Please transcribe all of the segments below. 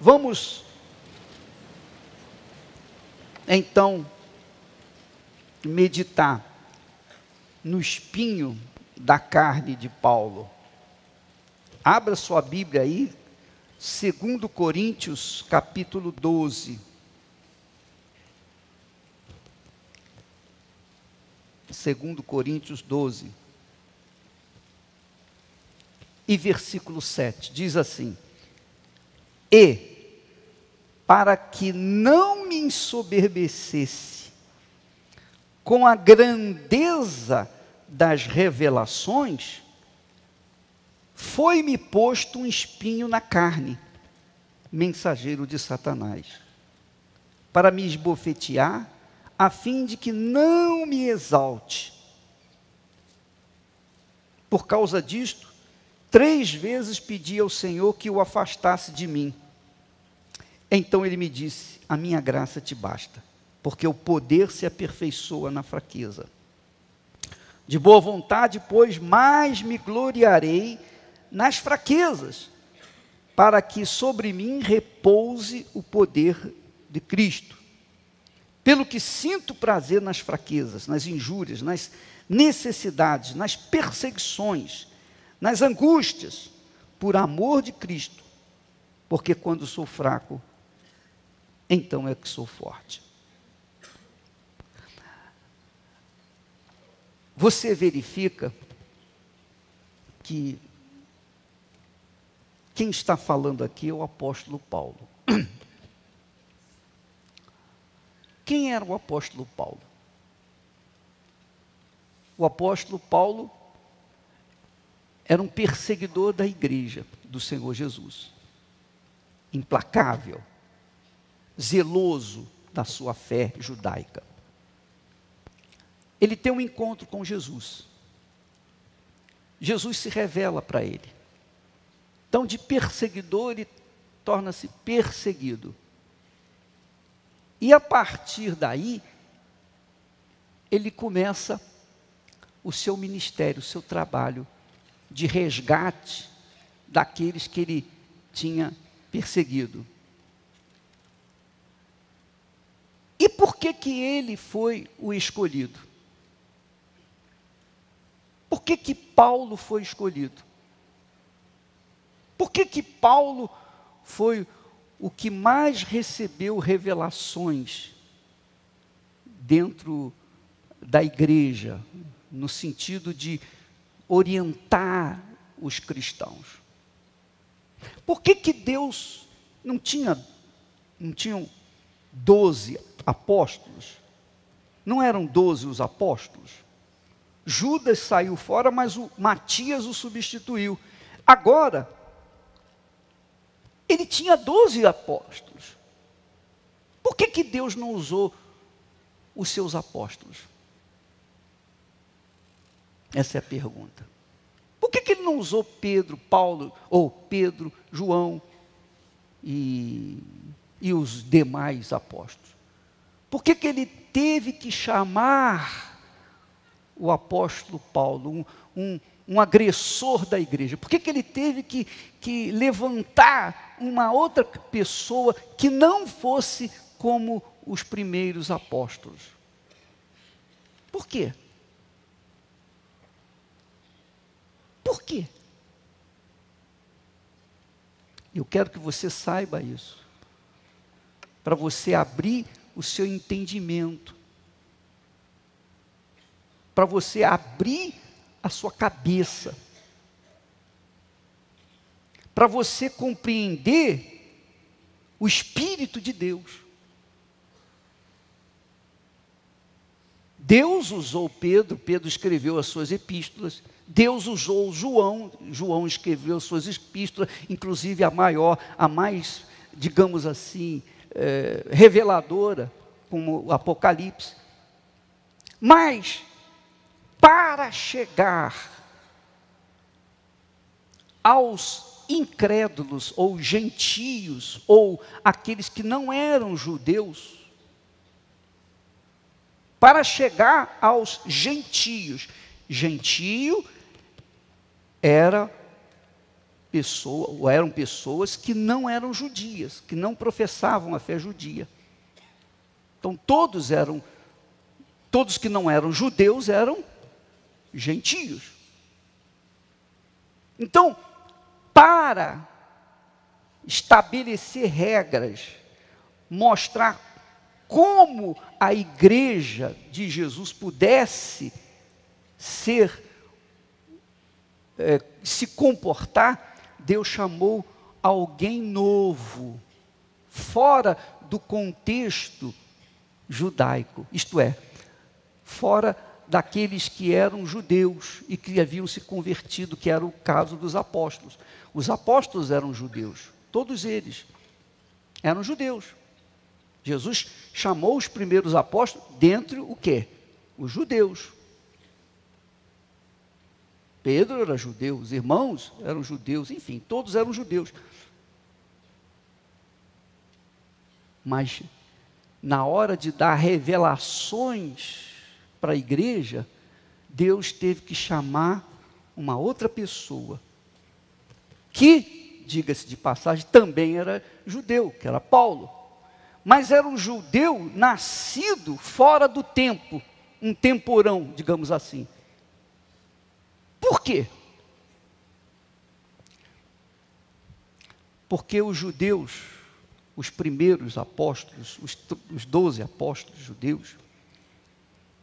Vamos, então, meditar no espinho da carne de Paulo. Abra sua Bíblia aí, 2 Coríntios, capítulo 12. 2 Coríntios 12. E versículo 7, diz assim: E, para que não me ensoberbecesse com a grandeza das revelações, foi-me posto um espinho na carne, mensageiro de Satanás, para me esbofetear, a fim de que não me exalte. Por causa disto, 3 vezes pedi ao Senhor que o afastasse de mim. Então ele me disse: a minha graça te basta, porque o poder se aperfeiçoa na fraqueza. De boa vontade, pois, mais me gloriarei nas fraquezas, para que sobre mim repouse o poder de Cristo. Pelo que sinto prazer nas fraquezas, nas injúrias, nas necessidades, nas perseguições, nas angústias, por amor de Cristo, porque quando sou fraco, então é que sou forte. Você verifica que quem está falando aqui é o apóstolo Paulo. Quem era o apóstolo Paulo? O apóstolo Paulo era um perseguidor da igreja do Senhor Jesus. Implacável, zeloso da sua fé judaica. Ele tem um encontro com Jesus. Jesus se revela para ele. Então, de perseguidor, ele torna-se perseguido. E a partir daí, ele começa o seu ministério, o seu trabalho de resgate daqueles que ele tinha perseguido. E por que que ele foi o escolhido? Por que que Paulo foi escolhido? Por que que Paulo foi o que mais recebeu revelações dentro da igreja, no sentido de orientar os cristãos? Por que que Deus não tinham 12 apóstolos? Não eram 12 os apóstolos? Judas saiu fora, mas o Matias o substituiu. Agora, ele tinha 12 apóstolos. Por que que Deus não usou os seus apóstolos? Essa é a pergunta. Por que que ele não usou Pedro, Paulo, ou Pedro, João e os demais apóstolos? Por que que ele teve que chamar o apóstolo Paulo, um agressor da igreja? Por que que ele teve que levantar uma outra pessoa que não fosse como os primeiros apóstolos? Por quê? Por quê? Eu quero que você saiba isso, para você abrir o seu entendimento, para você abrir a sua cabeça, para você compreender o Espírito de Deus. Deus usou Pedro, Pedro escreveu as suas epístolas. Deus usou João, João escreveu as suas epístolas, inclusive a maior, a mais, digamos assim, reveladora, como o Apocalipse. Mas, para chegar aos incrédulos, ou gentios, ou aqueles que não eram judeus, para chegar aos gentios, gentio era ou eram pessoas que não eram judias, que não professavam a fé judia. Então todos que não eram judeus eram gentios. Então, para estabelecer regras, mostrar como a igreja de Jesus pudesse se comportar, Deus chamou alguém novo, fora do contexto judaico, isto é, fora daqueles que eram judeus e que haviam se convertido, que era o caso dos apóstolos. Os apóstolos eram judeus, todos eles eram judeus. Jesus chamou os primeiros apóstolos dentre o quê? Os judeus. Pedro era judeu, os irmãos eram judeus, enfim, todos eram judeus. Mas, na hora de dar revelações para a igreja, Deus teve que chamar uma outra pessoa, que, diga-se de passagem, também era judeu, que era Paulo. Mas era um judeu nascido fora do tempo, um temporão, digamos assim. Por quê? Porque os judeus, os primeiros apóstolos, os 12 apóstolos judeus,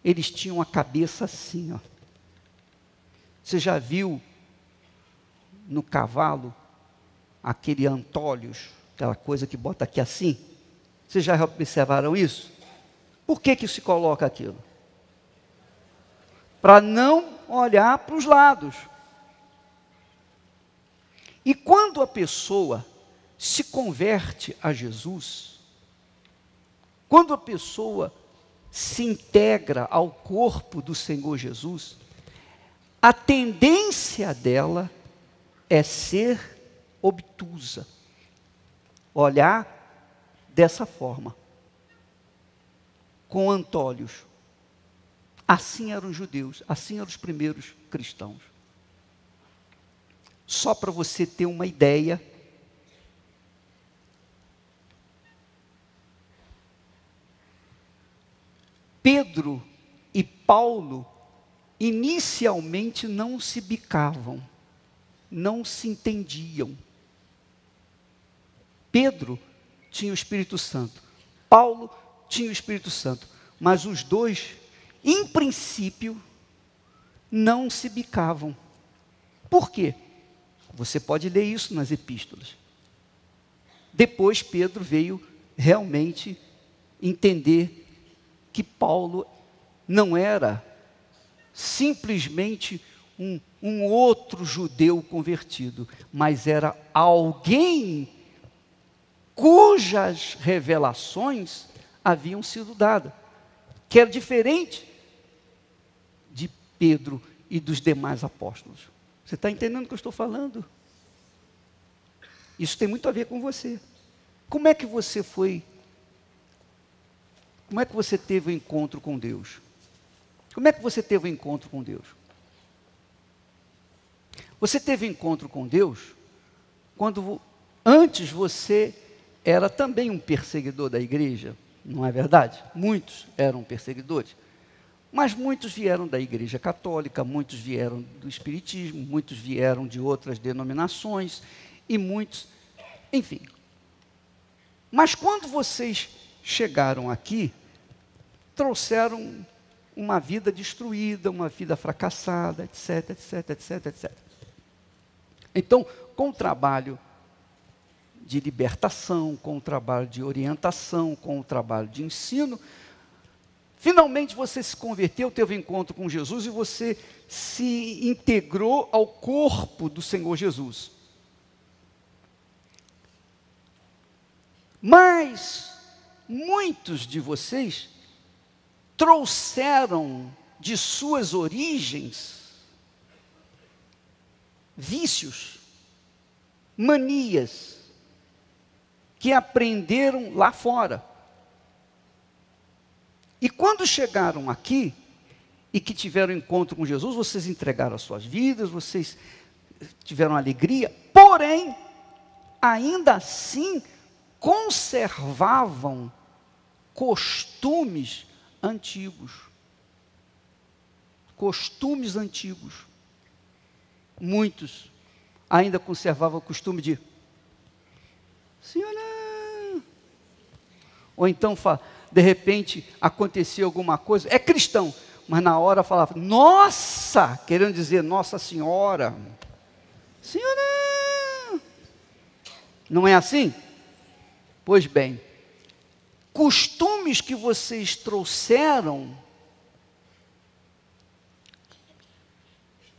eles tinham a cabeça assim, ó. Você já viu no cavalo aquele antólios, aquela coisa que bota aqui assim? Vocês já observaram isso? Por que se coloca aquilo? Para não olhar para os lados. E quando a pessoa se converte a Jesus, quando a pessoa se integra ao corpo do Senhor Jesus, a tendência dela é ser obtusa, olhar dessa forma, com antólios. Assim eram os judeus, assim eram os primeiros cristãos. Só para você ter uma ideia, Pedro e Paulo inicialmente não se bicavam, não se entendiam. Pedro tinha o Espírito Santo, Paulo tinha o Espírito Santo, mas os dois, em princípio, não se bicavam. Por quê? Você pode ler isso nas epístolas. Depois Pedro veio realmente entender que Paulo não era simplesmente um outro judeu convertido, mas era alguém cujas revelações haviam sido dadas, que era diferente de Pedro e dos demais apóstolos. Você está entendendo o que eu estou falando? Isso tem muito a ver com você. Como é que você teve o encontro com Deus? Como é que você teve o encontro com Deus? Você teve encontro com Deus quando antes você era também um perseguidor da igreja, não é verdade? Muitos eram perseguidores, mas muitos vieram da igreja católica, muitos vieram do espiritismo, muitos vieram de outras denominações, e muitos, enfim. Mas quando vocês chegaram aqui, trouxeram uma vida destruída, uma vida fracassada, etc, etc, etc, etc. Então, com o trabalho de libertação, com o trabalho de orientação, com o trabalho de ensino, finalmente você se converteu, teve um encontro com Jesus e você se integrou ao corpo do Senhor Jesus. Mas muitos de vocês trouxeram de suas origens vícios, manias, que aprenderam lá fora. E quando chegaram aqui, e que tiveram encontro com Jesus, vocês entregaram as suas vidas, vocês tiveram alegria, porém, ainda assim, conservavam costumes antigos. Costumes antigos. Muitos ainda conservavam o costume de senhora. Ou então, de repente, acontecia alguma coisa, é cristão, mas na hora falava, nossa, querendo dizer, Nossa Senhora. Senhora. Não é assim? Pois bem, costumes que vocês trouxeram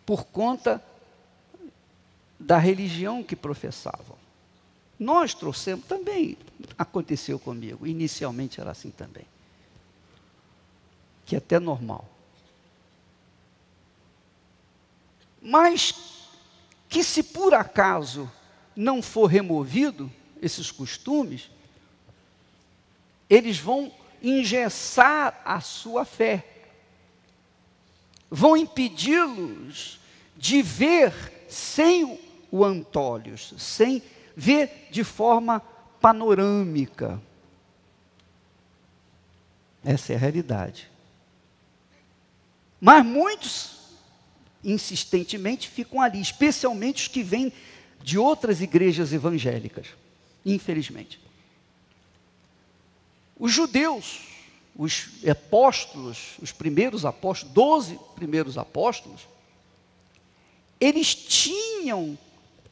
por conta da religião que professavam. Nós trouxemos, também aconteceu comigo, inicialmente era assim também. Que é até normal. Mas que se por acaso não for removido esses costumes, eles vão engessar a sua fé. Vão impedi-los de ver sem o antolhos, sem ver de forma panorâmica. Essa é a realidade. Mas muitos, insistentemente, ficam ali, especialmente os que vêm de outras igrejas evangélicas, infelizmente. Os judeus, os apóstolos, os primeiros apóstolos, 12 primeiros apóstolos, eles tinham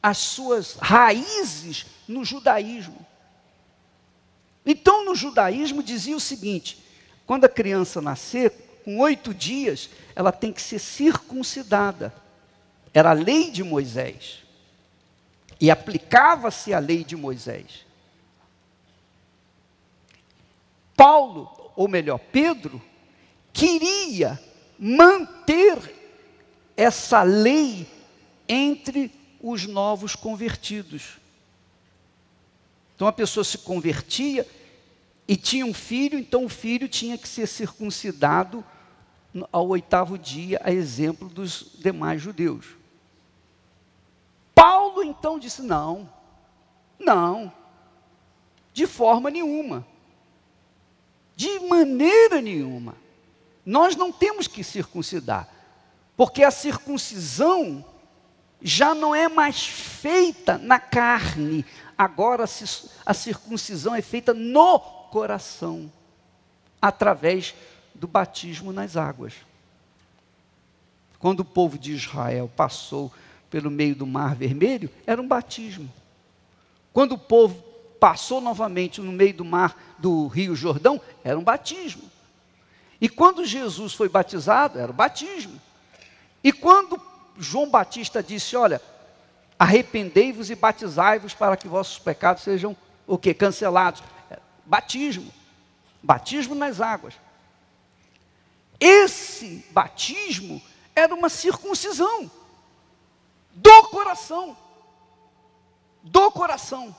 as suas raízes no judaísmo. Então, no judaísmo dizia o seguinte, quando a criança nascer, com 8 dias, ela tem que ser circuncidada. Era a lei de Moisés. E aplicava-se a lei de Moisés. Paulo, ou melhor, Pedro, queria manter essa lei entre os novos convertidos. Então a pessoa se convertia e tinha um filho, então o filho tinha que ser circuncidado ao 8º dia, a exemplo dos demais judeus. Paulo então disse, não, de forma nenhuma. De maneira nenhuma. Nós não temos que circuncidar, porque a circuncisão já não é mais feita na carne, agora a circuncisão é feita no coração, através do batismo nas águas. Quando o povo de Israel passou pelo meio do Mar Vermelho, era um batismo. Quando o povo passou novamente no meio do mar do Rio Jordão, era um batismo. E quando Jesus foi batizado, era o batismo. E quando João Batista disse, olha, arrependei-vos e batizai-vos para que vossos pecados sejam, o quê? Cancelados. Batismo. Batismo nas águas. Esse batismo era uma circuncisão do coração. Do coração.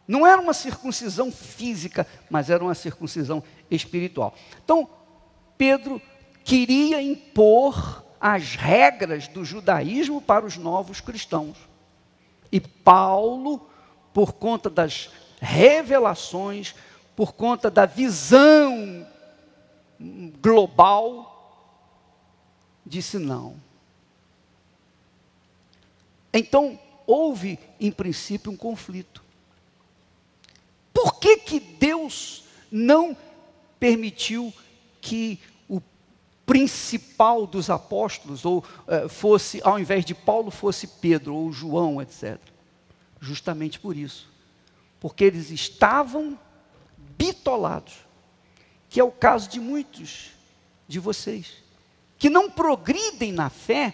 Não era uma circuncisão física, mas era uma circuncisão espiritual. Então, Pedro queria impor as regras do judaísmo para os novos cristãos. E Paulo, por conta das revelações, por conta da visão global, disse não. Então, houve, em princípio, um conflito. Por que Deus não permitiu que o principal dos apóstolos, ou fosse, ao invés de Paulo, fosse Pedro, ou João, etc. Justamente por isso. Porque eles estavam bitolados, que é o caso de muitos de vocês, que não progridem na fé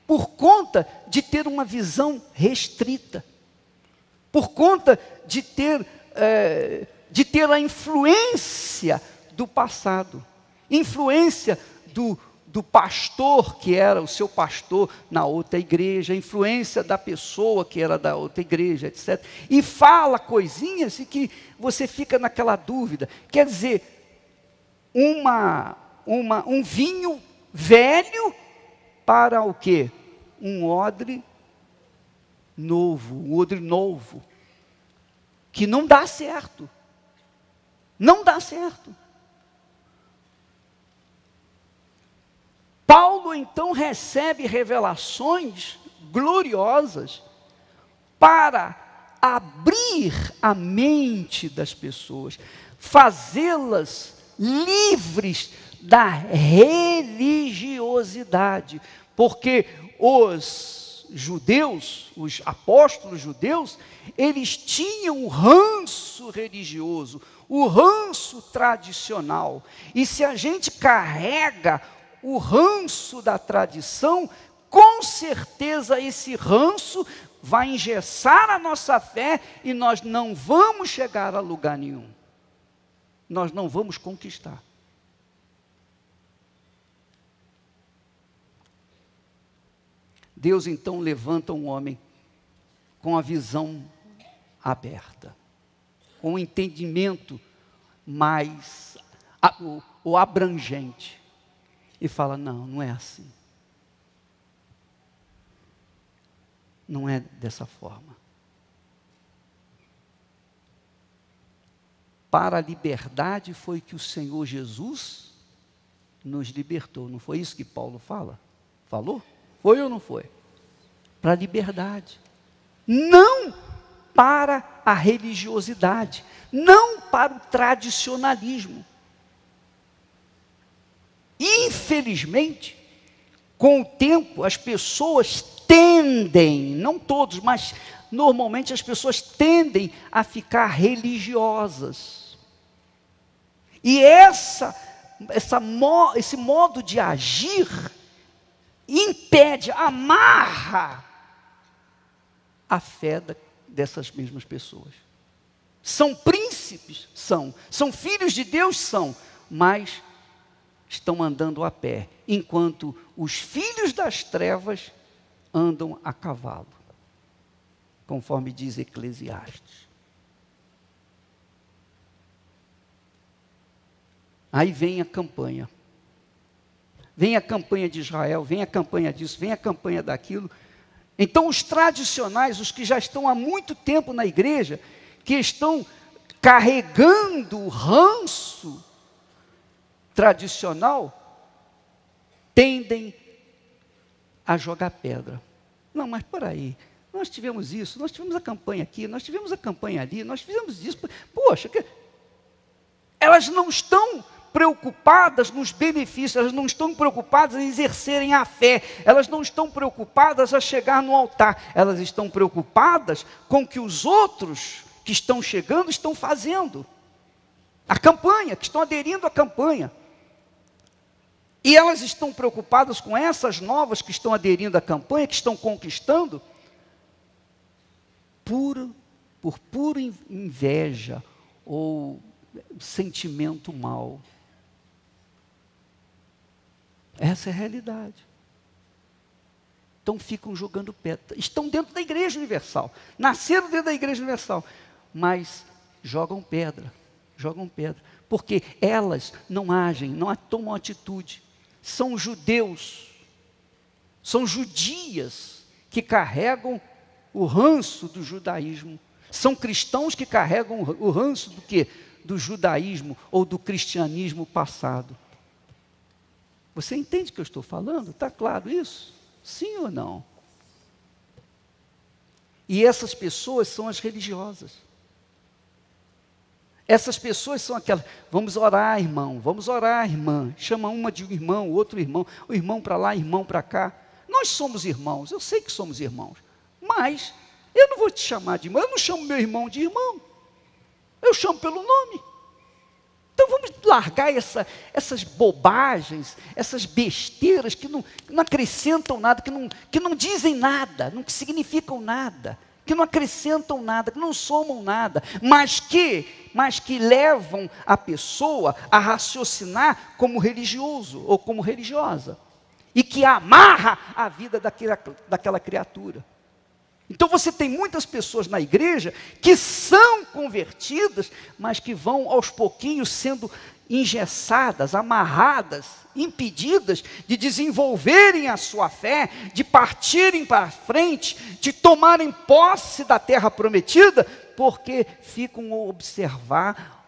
por conta de ter uma visão restrita, por conta de ter a influência do passado, influência do pastor, que era o seu pastor na outra igreja, influência da pessoa que era da outra igreja, etc. E fala coisinhas e que você fica naquela dúvida. Quer dizer, um vinho velho para o quê? Um odre novo, um odre novo, que não dá certo. Não dá certo. Paulo então recebe revelações gloriosas para abrir a mente das pessoas, fazê-las livres da religiosidade, porque os judeus, os apóstolos judeus, eles tinham o ranço religioso, o ranço tradicional, e se a gente carrega o ranço da tradição, com certeza esse ranço vai engessar a nossa fé e nós não vamos chegar a lugar nenhum. Nós não vamos conquistar. Deus então levanta um homem com a visão aberta, com o entendimento mais o abrangente, e fala: não, não é assim. Não é dessa forma. Para a liberdade foi que o Senhor Jesus nos libertou. Não foi isso que Paulo fala? Falou? Foi ou não foi? Para a liberdade. Não para a religiosidade. Não para o tradicionalismo. Infelizmente, com o tempo, as pessoas tendem, não todos, mas normalmente as pessoas tendem a ficar religiosas. E esse modo de agir impede, amarra a fé dessas mesmas pessoas. São príncipes? São filhos de Deus? São, mas estão andando a pé, enquanto os filhos das trevas andam a cavalo, conforme diz Eclesiastes. Aí vem a campanha. Vem a campanha de Israel, vem a campanha disso, vem a campanha daquilo. Então os tradicionais, os que já estão há muito tempo na igreja, que estão carregando o ranço tradicional, tendem a jogar pedra. Não, mas por aí, nós tivemos isso, nós tivemos a campanha aqui, nós tivemos a campanha ali, nós fizemos isso. Poxa, elas não estão preocupadas nos benefícios, elas não estão preocupadas em exercerem a fé, elas não estão preocupadas a chegar no altar, elas estão preocupadas com o que os outros que estão chegando estão fazendo. A campanha, que estão aderindo à campanha. E elas estão preocupadas com essas novas que estão aderindo à campanha, que estão conquistando, por pura inveja ou sentimento mau. Essa é a realidade. Então ficam jogando pedra. Estão dentro da Igreja Universal. Nasceram dentro da Igreja Universal. Mas jogam pedra. Jogam pedra. Porque elas não agem, não tomam atitude. São judeus. São judias que carregam o ranço do judaísmo. São cristãos que carregam o ranço do quê? Do judaísmo ou do cristianismo passado. Você entende o que eu estou falando? Está claro isso? Sim ou não? E essas pessoas são as religiosas. Essas pessoas são aquelas, vamos orar, irmão, vamos orar, irmã. Chama uma de um irmão, outro irmão, o irmão para lá, irmão para cá. Nós somos irmãos, eu sei que somos irmãos, mas eu não vou te chamar de irmão, eu não chamo meu irmão de irmão, eu chamo pelo nome. Então vamos largar essas bobagens, essas besteiras que não acrescentam nada, que não dizem nada, não significam nada, que não acrescentam nada, que não somam nada, mas que levam a pessoa a raciocinar como religioso ou como religiosa, e que amarra a vida daquela criatura. Então você tem muitas pessoas na igreja que são convertidas, mas que vão aos pouquinhos sendo engessadas, amarradas, impedidas de desenvolverem a sua fé, de partirem para frente, de tomarem posse da terra prometida, porque ficam a observar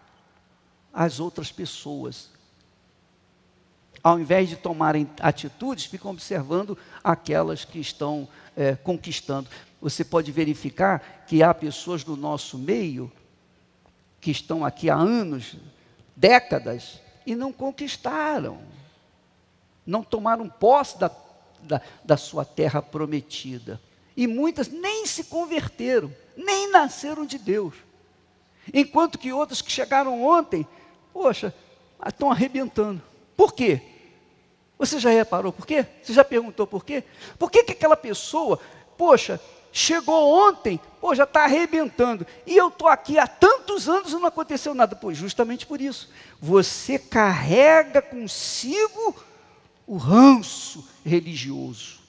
as outras pessoas. Ao invés de tomarem atitudes, ficam observando aquelas que estão conquistando. Você pode verificar que há pessoas do nosso meio que estão aqui há anos, décadas, e não conquistaram, não tomaram posse da sua terra prometida. E muitas nem se converteram, nem nasceram de Deus. Enquanto que outras que chegaram ontem, poxa, estão arrebentando. Por quê? Você já reparou por quê? Você já perguntou por quê? Por que aquela pessoa, poxa, chegou ontem, já está arrebentando, e eu estou aqui há tantos anos e não aconteceu nada? Pois justamente por isso, você carrega consigo o ranço religioso.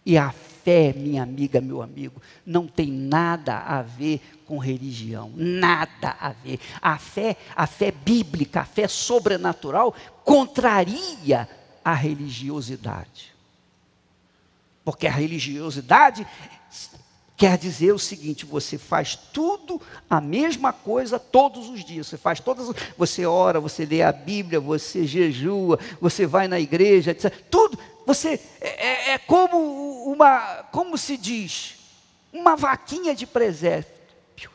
E a fé, minha amiga, meu amigo, não tem nada a ver com religião, nada a ver. A fé bíblica, a fé sobrenatural, contraria a religiosidade. Porque a religiosidade quer dizer o seguinte: você faz tudo a mesma coisa todos os dias. Você ora, você lê a Bíblia, você jejua, você vai na igreja, etc. Tudo. Você é como se diz, uma vaquinha de presépio,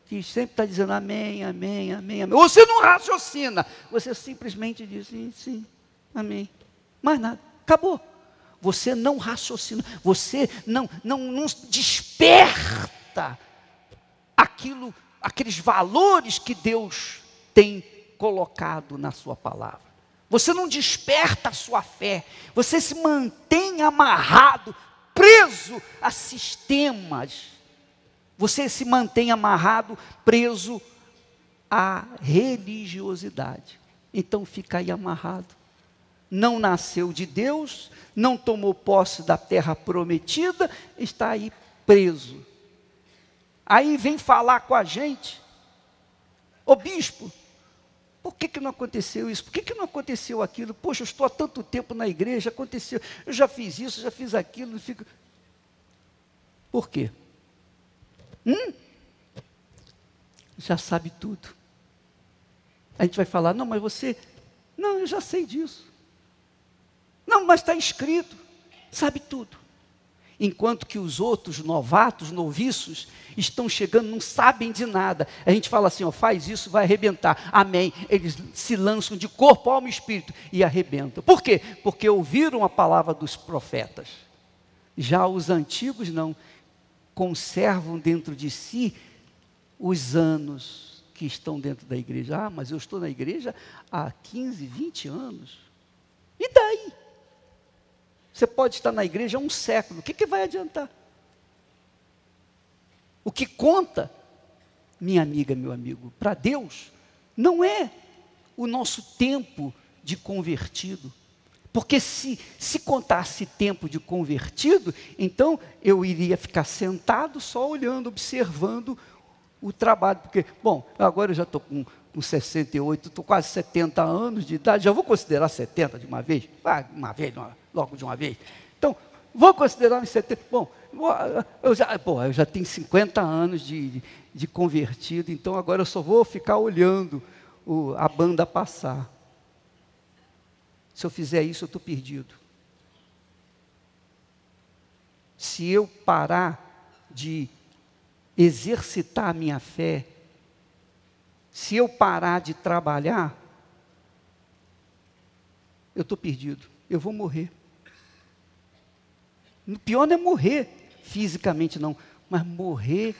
que sempre está dizendo amém, amém, amém, amém. Você não raciocina, você simplesmente diz sim, sim, amém. Mais nada, acabou. Você não raciocina, você não desperta aqueles valores que Deus tem colocado na sua palavra. Você não desperta a sua fé, você se mantém amarrado, preso a sistemas. Você se mantém amarrado, preso à religiosidade. Então fica aí amarrado. Não nasceu de Deus, não tomou posse da terra prometida, está aí preso. Aí vem falar com a gente: ô bispo, por que não aconteceu isso? Por que não aconteceu aquilo? Poxa, eu estou há tanto tempo na igreja, aconteceu, eu já fiz isso, já fiz aquilo, não fico... Por quê? Já sabe tudo. A gente vai falar: não, mas você... Não, eu já sei disso. Não, mas está escrito. Sabe tudo. Enquanto que os outros novatos, noviços, estão chegando, não sabem de nada. A gente fala assim: ó, faz isso, vai arrebentar. Amém. Eles se lançam de corpo, alma e espírito e arrebentam. Por quê? Porque ouviram a palavra dos profetas. Já os antigos não. Conservam dentro de si os anos que estão dentro da igreja. Ah, mas eu estou na igreja há 15, 20 anos. E daí? Você pode estar na igreja há um século, o que vai adiantar? O que conta, minha amiga, meu amigo, para Deus, não é o nosso tempo de convertido. Porque se contasse tempo de convertido, então eu iria ficar sentado só olhando, observando o trabalho. Porque, bom, agora eu já estou com 68, estou quase 70 anos de idade, já vou considerar 70 de uma vez? Logo de uma vez. Então, vou considerar uns 70. Bom, eu já tenho 50 anos de convertido, então agora eu só vou ficar olhando a banda passar. Se eu fizer isso, eu estou perdido. Se eu parar de exercitar a minha fé, se eu parar de trabalhar, eu estou perdido, eu vou morrer. O pior não é morrer fisicamente, não, mas morrer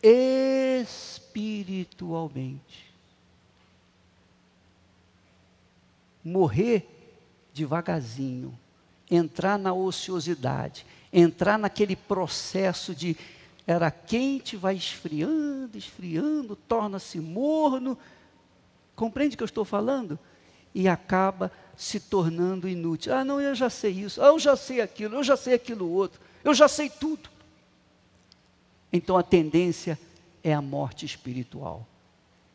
espiritualmente. Morrer devagarzinho, entrar na ociosidade, entrar naquele processo de era quente, vai esfriando, esfriando, torna-se morno. Compreende o que eu estou falando? E acaba se tornando inútil. Ah, não, eu já sei isso, eu já sei aquilo outro, eu já sei tudo. Então a tendência é a morte espiritual,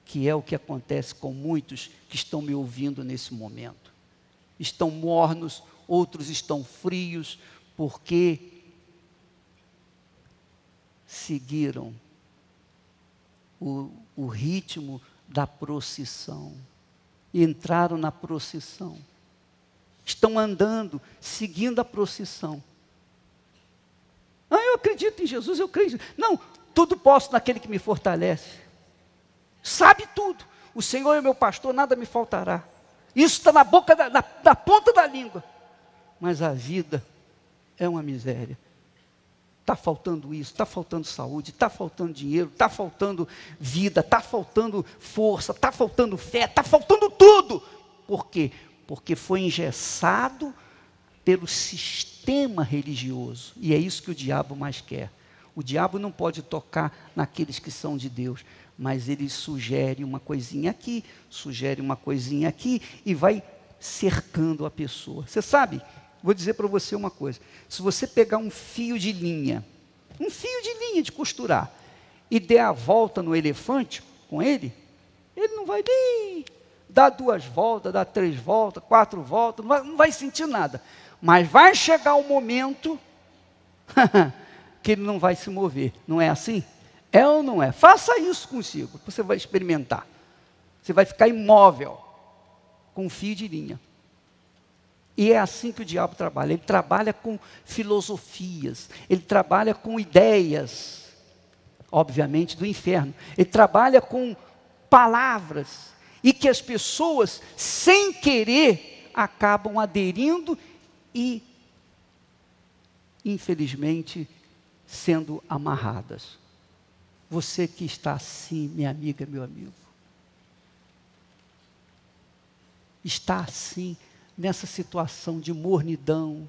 que é o que acontece com muitos que estão me ouvindo nesse momento. Estão mornos, outros estão frios, porque seguiram o ritmo da procissão, entraram na procissão, estão andando, seguindo a procissão. Eu acredito em Jesus, eu creio. Não, tudo posso naquele que me fortalece. Sabe tudo. O Senhor é meu pastor, nada me faltará. Isso está na boca, da ponta da língua. Mas a vida é uma miséria. Está faltando isso, está faltando saúde, está faltando dinheiro, está faltando vida, está faltando força, está faltando fé, está faltando tudo. Por quê? Porque foi engessado pelo sistema religioso. E é isso que o diabo mais quer. O diabo não pode tocar naqueles que são de Deus, mas ele sugere uma coisinha aqui, sugere uma coisinha aqui e vai cercando a pessoa. Você sabe, vou dizer para você uma coisa, se você pegar um fio de linha de costurar, e der a volta no elefante com ele não vai nem dar 2 voltas, dar 3 voltas, 4 voltas, não vai sentir nada. Mas vai chegar o momento que ele não vai se mover, não é assim? É ou não é? Faça isso consigo, você vai experimentar. Você vai ficar imóvel, com um fio de linha. E é assim que o diabo trabalha. Ele trabalha com filosofias, ele trabalha com ideias, obviamente do inferno. Ele trabalha com palavras, e que as pessoas, sem querer, acabam aderindo e, infelizmente, sendo amarradas. Você que está assim, minha amiga, meu amigo, está assim, nessa situação de mornidão,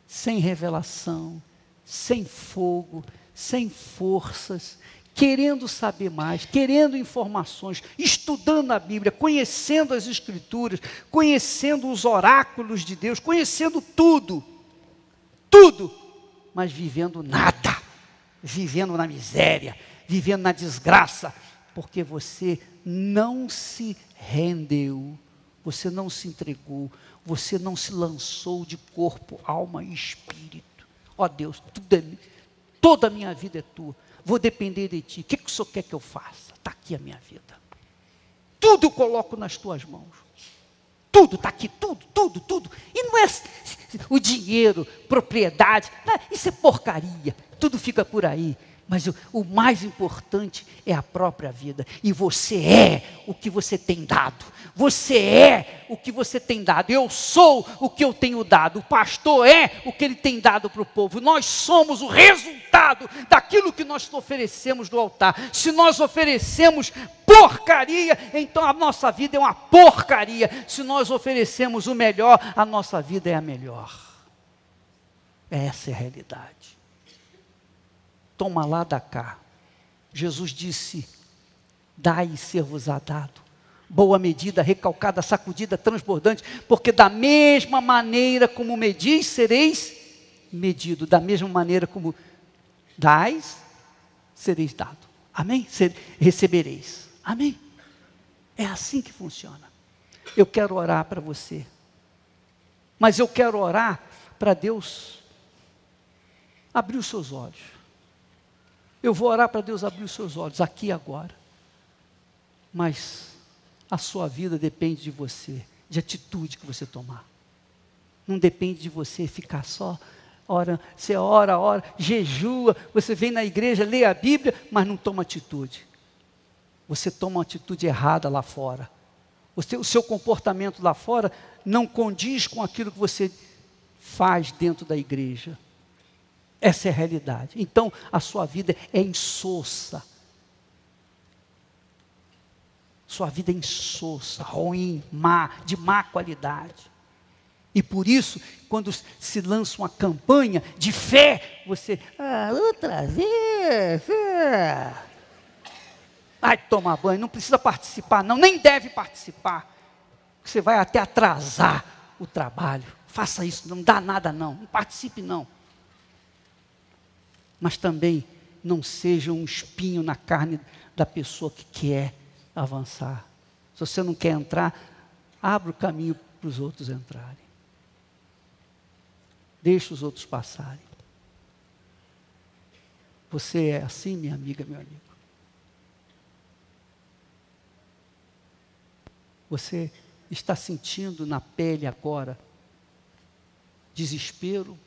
sem revelação, sem fogo, sem forças, querendo saber mais, querendo informações, estudando a Bíblia, conhecendo as Escrituras, conhecendo os oráculos de Deus, conhecendo tudo, mas vivendo nada, vivendo na miséria, vivendo na desgraça, porque você não se rendeu, você não se entregou, você não se lançou de corpo, alma e espírito. Ó Deus, toda a minha vida é tua, vou depender de ti, o que o Senhor quer que eu faça? Está aqui a minha vida, tudo eu coloco nas tuas mãos, tudo está aqui, tudo, e não é o dinheiro, propriedade, não, isso é porcaria, tudo fica por aí. Mas o mais importante é a própria vida. E você é o que você tem dado. Você é o que você tem dado. Eu sou o que eu tenho dado. O pastor é o que ele tem dado para o povo. Nós somos o resultado daquilo que nós oferecemos do altar. Se nós oferecemos porcaria, então a nossa vida é uma porcaria. Se nós oferecemos o melhor, a nossa vida é a melhor. Essa é a realidade. Toma lá, dá cá. Jesus disse, dai e ser-vos-á dado. Boa medida, recalcada, sacudida, transbordante, porque da mesma maneira como medis, sereis medido. Da mesma maneira como dais, sereis dado. Amém? Recebereis. Amém? É assim que funciona. Eu quero orar para você. Mas eu quero orar para Deus abrir os seus olhos. Eu vou orar para Deus abrir os seus olhos, aqui e agora. Mas a sua vida depende de você, de atitude que você tomar. Não depende de você ficar só, ora, você ora, jejua, você vem na igreja, lê a Bíblia, mas não toma atitude. Você toma uma atitude errada lá fora. O seu comportamento lá fora não condiz com aquilo que você faz dentro da igreja. Essa é a realidade. Então, a sua vida é insossa. Sua vida é insossa, ruim, má, de má qualidade. E por isso, quando se lança uma campanha de fé, você, outra vez, vai tomar banho, não precisa participar não, nem deve participar. Você vai até atrasar o trabalho. Faça isso, não dá nada não participe não. Mas também não seja um espinho na carne da pessoa que quer avançar. Se você não quer entrar, abra o caminho para os outros entrarem. Deixe os outros passarem. Você é assim, minha amiga, meu amigo? Você está sentindo na pele agora desespero?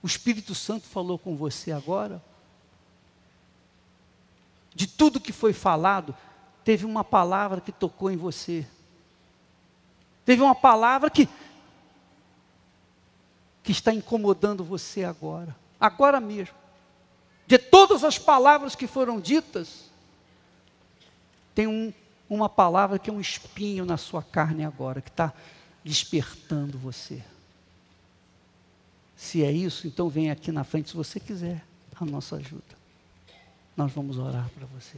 O Espírito Santo falou com você agora? De tudo que foi falado, teve uma palavra que tocou em você. Teve uma palavra que está incomodando você agora. Agora mesmo. De todas as palavras que foram ditas, tem uma palavra que é um espinho na sua carne agora, que está despertando você. Se é isso, então vem aqui na frente, se você quiser, a nossa ajuda. Nós vamos orar para você.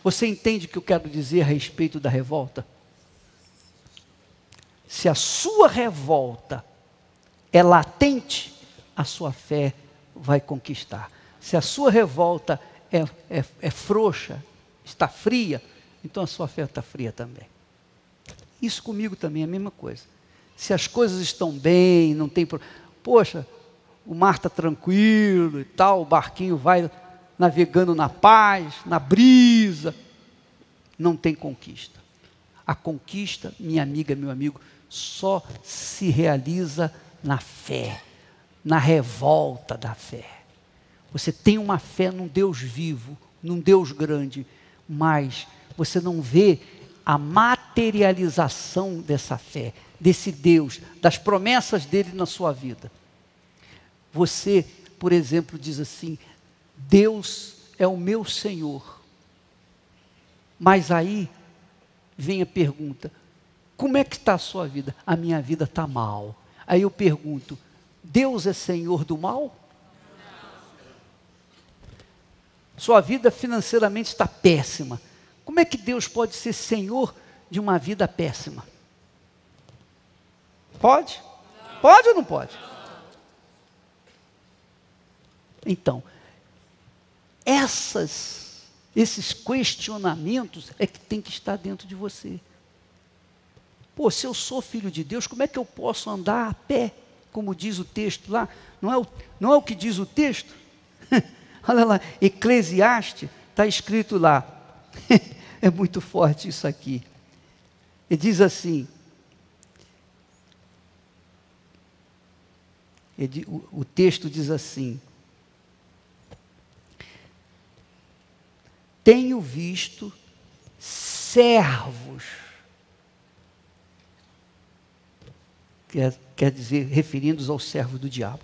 Você entende o que eu quero dizer a respeito da revolta? Se a sua revolta é latente, a sua fé vai conquistar. Se a sua revolta é frouxa, está fria, então a sua fé está fria também. Isso comigo também é a mesma coisa. Se as coisas estão bem, não tem problema. Poxa, o mar está tranquilo e tal, o barquinho vai navegando na paz, na brisa. Não tem conquista. A conquista, minha amiga, meu amigo, só se realiza na fé, na revolta da fé. Você tem uma fé num Deus vivo, num Deus grande, mas você não vê a materialização dessa fé, desse Deus, das promessas dele na sua vida. Você, por exemplo, diz assim: Deus é o meu Senhor. Mas aí vem a pergunta: como é que está a sua vida? A minha vida está mal. Aí eu pergunto: Deus é Senhor do mal? Sua vida financeiramente está péssima. Como é que Deus pode ser Senhor de uma vida péssima? Pode? Pode ou não pode? Então, esses questionamentos é que tem que estar dentro de você. Pô, se eu sou filho de Deus, como é que eu posso andar a pé? Como diz o texto lá. Não é o que diz o texto? Olha lá, Eclesiastes, está escrito lá. É muito forte isso aqui. Ele diz assim, o texto diz assim: tenho visto servos, quer dizer, referindo-os aos servos do diabo,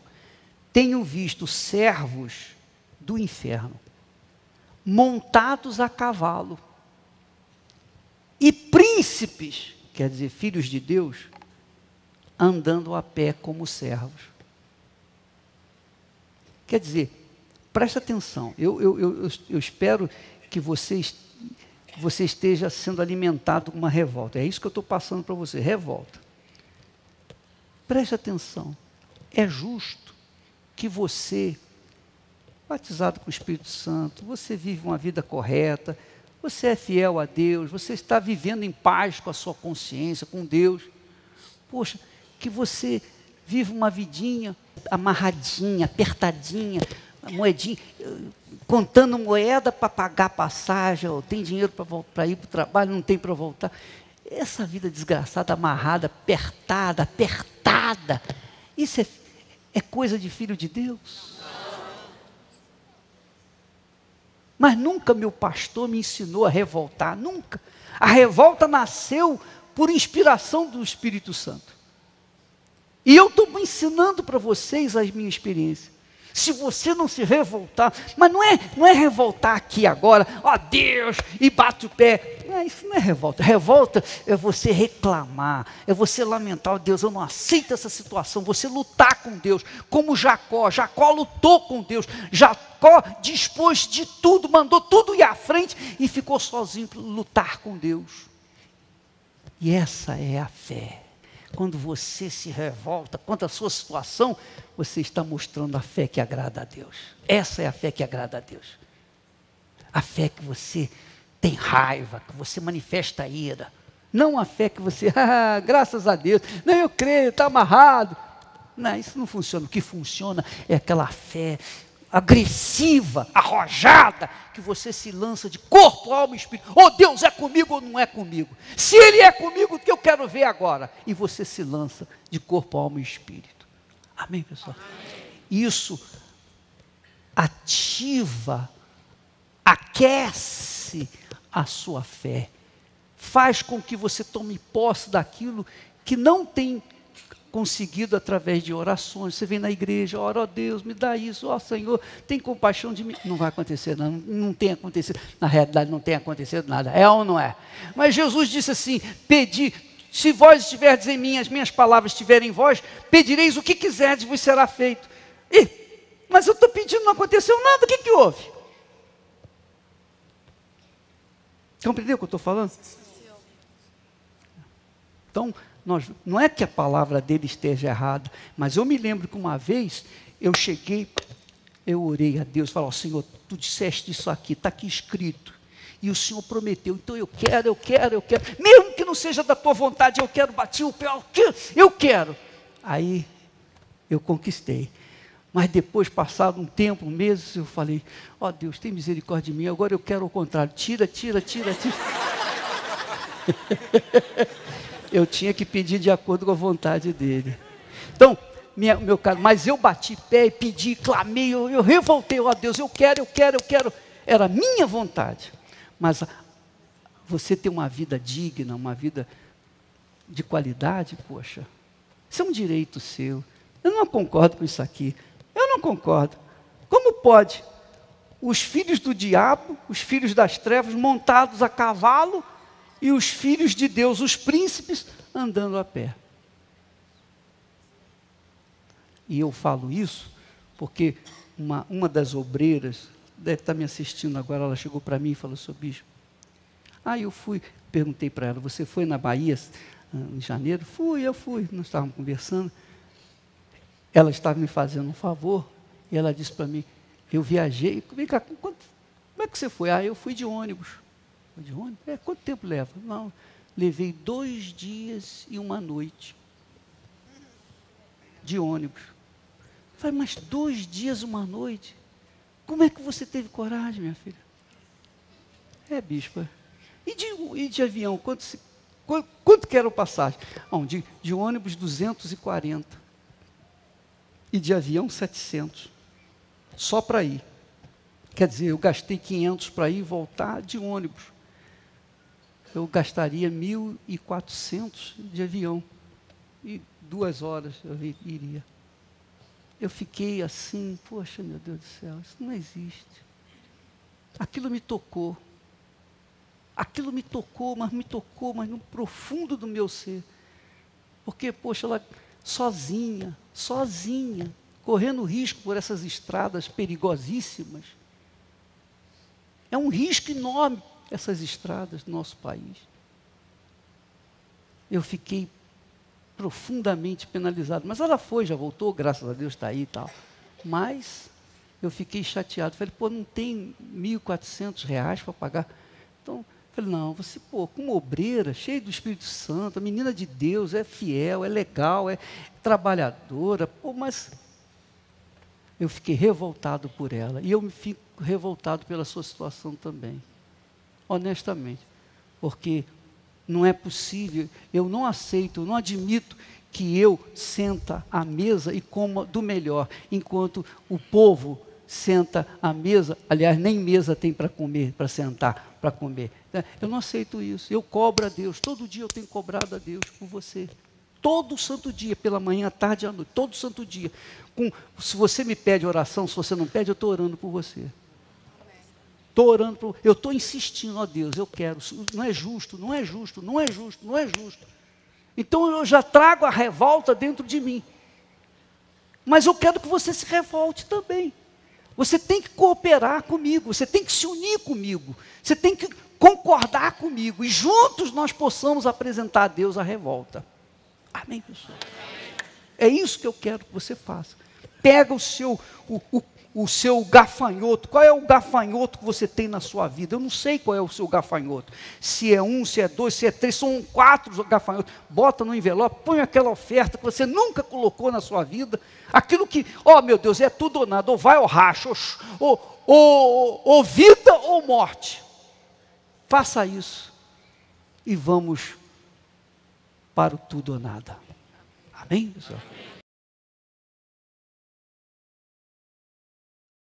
tenho visto servos do inferno, montados a cavalo, e príncipes, quer dizer, filhos de Deus, andando a pé como servos. Quer dizer, presta atenção, eu espero que você esteja sendo alimentado com uma revolta. É isso que eu estou passando para você, revolta. Preste atenção, é justo que você, batizado com o Espírito Santo, você vive uma vida correta, você é fiel a Deus, você está vivendo em paz com a sua consciência, com Deus. Poxa, que você vive uma vidinha amarradinha, apertadinha, moedinha, contando moeda para pagar passagem, ou tem dinheiro para ir para o trabalho, não tem para voltar. Essa vida desgraçada, amarrada, apertada, isso é coisa de filho de Deus? Mas nunca meu pastor me ensinou a revoltar, nunca. A revolta nasceu por inspiração do Espírito Santo. E eu estou ensinando para vocês a minha experiência. Se você não se revoltar, mas não é revoltar aqui agora, ó Deus, e bate o pé. Isso não é revolta. Revolta é você reclamar, é você lamentar: ó Deus, eu não aceito essa situação. Você lutar com Deus, como Jacó. Jacó lutou com Deus. Jacó dispôs de tudo, mandou tudo ir à frente e ficou sozinho para lutar com Deus. E essa é a fé. Quando você se revolta contra a sua situação, você está mostrando a fé que agrada a Deus. Essa é a fé que agrada a Deus. A fé que você tem raiva, que você manifesta a ira. Não a fé que você, graças a Deus, não, eu creio, está amarrado. Não, isso não funciona. O que funciona é aquela fé agressiva, arrojada, que você se lança de corpo, alma e espírito. Oh, Deus é comigo ou não é comigo? Se Ele é comigo, o que eu quero ver agora? E você se lança de corpo, alma e espírito. Amém, pessoal? Amém. Isso ativa, aquece a sua fé. Faz com que você tome posse daquilo que não tem conseguido através de orações. Você vem na igreja, ora, ó Deus, me dá isso, ó Senhor, tem compaixão de mim. Não vai acontecer, não tem acontecido. Na realidade, não tem acontecido nada. É ou não é? Mas Jesus disse assim: pedi, se vós estiverdes em mim, as minhas palavras estiverem em vós, pedireis o que quiserdes, vos será feito. Mas eu estou pedindo, não aconteceu nada, o que houve? Compreendeu o que eu estou falando? Então, não é que a palavra dele esteja errada, mas eu me lembro que uma vez eu cheguei, eu orei a Deus, falei: ó Senhor, tu disseste isso aqui, está aqui escrito, e o Senhor prometeu, então eu quero, mesmo que não seja da tua vontade, eu quero, bati o pé, eu quero. Aí eu conquistei, mas depois, passado um tempo, meses, eu falei: ó Deus, tem misericórdia de mim, agora eu quero o contrário, tira. Eu tinha que pedir de acordo com a vontade dele. Então, meu caro, mas eu bati pé e pedi, clamei, eu revoltei: ó Deus, eu quero. Era a minha vontade. Mas você ter uma vida digna, uma vida de qualidade, poxa, isso é um direito seu. Eu não concordo com isso aqui. Eu não concordo. Como pode os filhos do diabo, os filhos das trevas, montados a cavalo, e os filhos de Deus, os príncipes, andando a pé? E eu falo isso porque uma das obreiras, deve estar me assistindo agora, ela chegou para mim e falou: seu bispo, eu fui, perguntei para ela: você foi na Bahia em janeiro? Eu fui, nós estávamos conversando, ela estava me fazendo um favor, e ela disse para mim: eu viajei, vem cá, como é que você foi? Eu fui de ônibus. De ônibus? Quanto tempo leva? Não, levei 2 dias e 1 noite de ônibus. Falei: mas 2 dias e 1 noite? Como é que você teve coragem, minha filha? Bispo. E de avião, quanto que era o passagem? De ônibus 240. E de avião 700. Só para ir. Quer dizer, eu gastei 500 para ir e voltar de ônibus. Eu gastaria 1.400 de avião. E 2 horas eu iria. Eu fiquei assim: poxa, meu Deus do céu, isso não existe. Aquilo me tocou. Mas me tocou, mas no profundo do meu ser. Porque, poxa, ela sozinha, correndo risco por essas estradas perigosíssimas. É um risco enorme essas estradas do nosso país. Eu fiquei profundamente penalizado. Mas ela já voltou, graças a Deus está aí e tal. Mas eu fiquei chateado. Falei: não tem R$ 1.400 para pagar. Então, falei: não, você, como obreira, cheia do Espírito Santo, a menina de Deus, é fiel, é legal, é trabalhadora, mas eu fiquei revoltado por ela. E eu me fico revoltado pela sua situação também. Honestamente. Porque não é possível, eu não aceito, eu não admito que eu senta à mesa e coma do melhor, enquanto o povo senta à mesa, aliás, nem mesa tem para comer, para sentar, para comer. Eu não aceito isso. Eu cobro a Deus, todo dia eu tenho cobrado a Deus por você. Todo santo dia, pela manhã, à tarde e à noite, todo santo dia. Se você me pede oração, se você não pede, eu estou orando por você. Estou orando, eu estou insistindo: ó Deus, eu quero, não é justo. Então eu já trago a revolta dentro de mim. Mas eu quero que você se revolte também. Você tem que cooperar comigo, você tem que se unir comigo, você tem que concordar comigo e juntos nós possamos apresentar a Deus a revolta. Amém, pessoal? É isso que eu quero que você faça. Pega o seu gafanhoto. Qual é o gafanhoto que você tem na sua vida? Eu não sei qual é o seu gafanhoto. Se é 1, se é 2, se é 3, são 4 gafanhotos. Bota no envelope, põe aquela oferta que você nunca colocou na sua vida. Aquilo que, meu Deus, é tudo ou nada. Ou vai ou racha, ou vida ou morte. Faça isso. E vamos para o tudo ou nada. Amém, pessoal?